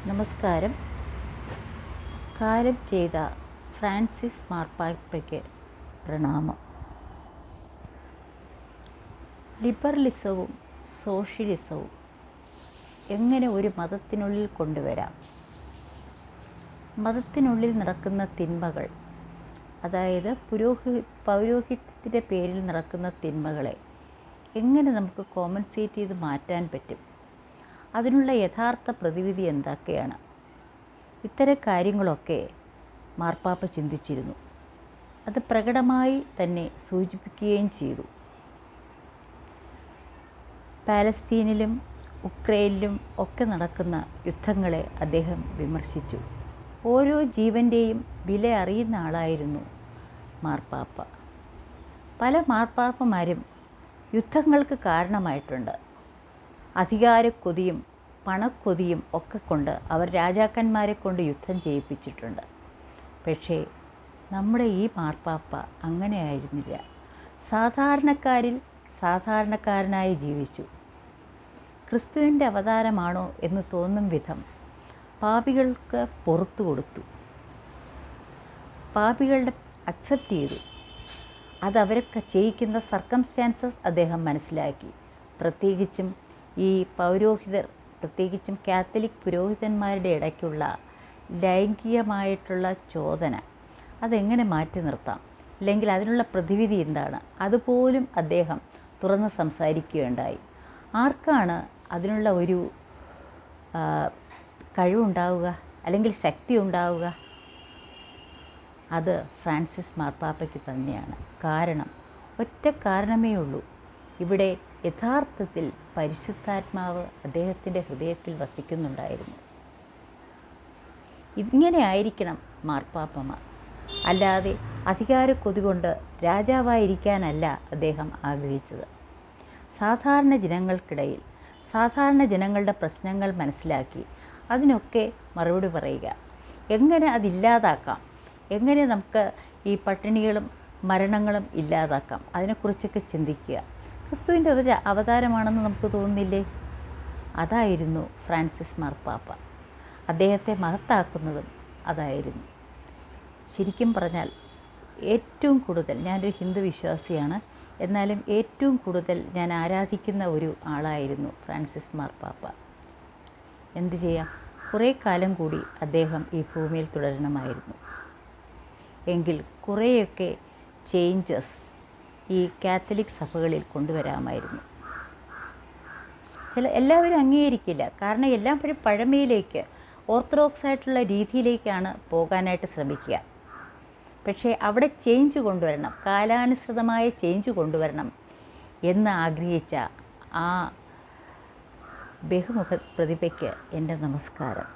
നമസ്കാരം. കാലം ചെയ്ത ഫ്രാൻസിസ് മാർപ്പാപ്പയ്ക്ക് പ്രണാമം. ലിബറലിസവും സോഷ്യലിസവും എങ്ങനെ ഒരു മതത്തിനുള്ളിൽ കൊണ്ടുവരാം? മതത്തിനുള്ളിൽ നടക്കുന്ന തിന്മകൾ, അതായത് പൗരോഹിത്യത്തിൻ്റെ പേരിൽ നടക്കുന്ന തിന്മകളെ എങ്ങനെ നമുക്ക് കോമ്പൻസേറ്റ് ചെയ്ത് മാറ്റാൻ പറ്റും? അതിനുള്ള യഥാർത്ഥ പ്രതിവിധി എന്തൊക്കെയാണ്? ഇത്തരം കാര്യങ്ങളൊക്കെ മാർപ്പാപ്പ ചിന്തിച്ചിരുന്നു. അത് പ്രകടമായി തന്നെ സൂചിപ്പിക്കുകയും ചെയ്തു. പാലസ്തീനിലും ഉക്രൈനിലും ഒക്കെ നടക്കുന്ന യുദ്ധങ്ങളെ അദ്ദേഹം വിമർശിച്ചു. ഓരോ ജീവൻ്റെയും വില അറിയുന്ന ആളായിരുന്നു മാർപ്പാപ്പ. പല മാർപ്പാപ്പമാരും യുദ്ധങ്ങൾക്ക് കാരണമായിട്ടുണ്ട്. അധികാരക്കൊതിയും പണക്കൊതിയും ഒക്കെ കൊണ്ട് അവർ രാജാക്കന്മാരെ കൊണ്ട് യുദ്ധം ചെയ്യിപ്പിച്ചിട്ടുണ്ട്. പക്ഷേ നമ്മുടെ ഈ മാർപ്പാപ്പ അങ്ങനെയായിരുന്നില്ല. സാധാരണക്കാരിൽ സാധാരണക്കാരനായി ജീവിച്ചു. ക്രിസ്തുവിൻ്റെ അവതാരമാണോ എന്ന് തോന്നും വിധം പാപികൾക്ക് പുറത്തു കൊടുത്തു. പാപികളുടെ അക്സെപ്റ്റ് ചെയ്തു. അതവരൊക്കെ ചെയ്യിക്കുന്ന സർക്കംസ്റ്റാൻസസ് അദ്ദേഹം മനസ്സിലാക്കി. പ്രത്യേകിച്ചും ഈ പൗരോഹിതർ, പ്രത്യേകിച്ചും കാത്തലിക് പുരോഹിതന്മാരുടെ ഇടയ്ക്കുള്ള ലൈംഗികമായിട്ടുള്ള ചോദന അതെങ്ങനെ മാറ്റി നിർത്താം, അല്ലെങ്കിൽ അതിനുള്ള പ്രതിവിധി എന്താണ്, അതുപോലും അദ്ദേഹം തുറന്ന് സംസാരിക്കുകയുണ്ടായി. ആർക്കാണ് അതിനുള്ള ഒരു കഴിവുണ്ടാവുക, അല്ലെങ്കിൽ ശക്തി ഉണ്ടാവുക? അത് ഫ്രാൻസിസ് മാർപ്പാപ്പയ്ക്ക് തന്നെയാണ്. കാരണം ഒറ്റ കാരണമേ ഉള്ളൂ. ഇവിടെ യഥാർത്ഥത്തിൽ പരിശുദ്ധാത്മാവ് അദ്ദേഹത്തിൻ്റെ ഹൃദയത്തിൽ വസിക്കുന്നുണ്ടായിരുന്നു. ഇങ്ങനെ ആയിരിക്കണം മാർപ്പാപ്പമാർ. അല്ലാതെ അധികാരക്കൊതി കൊണ്ട് രാജാവായിരിക്കാനല്ല അദ്ദേഹം ആഗ്രഹിച്ചത്. സാധാരണ ജനങ്ങൾക്കിടയിൽ സാധാരണ ജനങ്ങളുടെ പ്രശ്നങ്ങൾ മനസ്സിലാക്കി അതിനൊക്കെ മറുപടി പറയുക. എങ്ങനെ അതില്ലാതാക്കാം, എങ്ങനെ നമുക്ക് ഈ പട്ടിണികളും മരണങ്ങളും ഇല്ലാതാക്കാം, അതിനെക്കുറിച്ചൊക്കെ ചിന്തിക്കുക. ക്രിസ്തുവിൻ്റെ അവതാരമാണെന്ന് നമുക്ക് തോന്നുന്നില്ലേ? അതായിരുന്നു ഫ്രാൻസിസ് മാർപ്പാപ്പ. അദ്ദേഹത്തെ മഹത്താക്കുന്നതും അതായിരുന്നു. ശരിക്കും പറഞ്ഞാൽ ഏറ്റവും കൂടുതൽ, ഞാനൊരു ഹിന്ദു വിശ്വാസിയാണ്, എന്നാലും ഏറ്റവും കൂടുതൽ ഞാൻ ആരാധിക്കുന്ന ഒരു ആളായിരുന്നു ഫ്രാൻസിസ് മാർപ്പാപ്പ. എന്തു ചെയ്യാം, കുറേ കാലം കൂടി അദ്ദേഹം ഈ ഭൂമിയിൽ തുടരണമായിരുന്നു. എങ്കിൽ കുറേയൊക്കെ ചേഞ്ചസ് ഈ കാത്തലിക് സഭകളിൽ കൊണ്ടുവരാമായിരുന്നു. എല്ലാവരും അംഗീകരിക്കില്ല. കാരണം എല്ലാവരും പഴമയിലേക്ക്, ഓർത്തഡോക്സ് ആയിട്ടുള്ള രീതിയിലേക്കാണ് പോകാനായിട്ട് ശ്രമിക്കുക. പക്ഷേ അവിടെ ചേഞ്ച് കൊണ്ടുവരണം, കാലാനുസൃതമായ ചേഞ്ച് കൊണ്ടുവരണം എന്ന് ആഗ്രഹിച്ച ആ ബഹുമുഖ പ്രതിഭയ്ക്ക് എൻ്റെ നമസ്കാരം.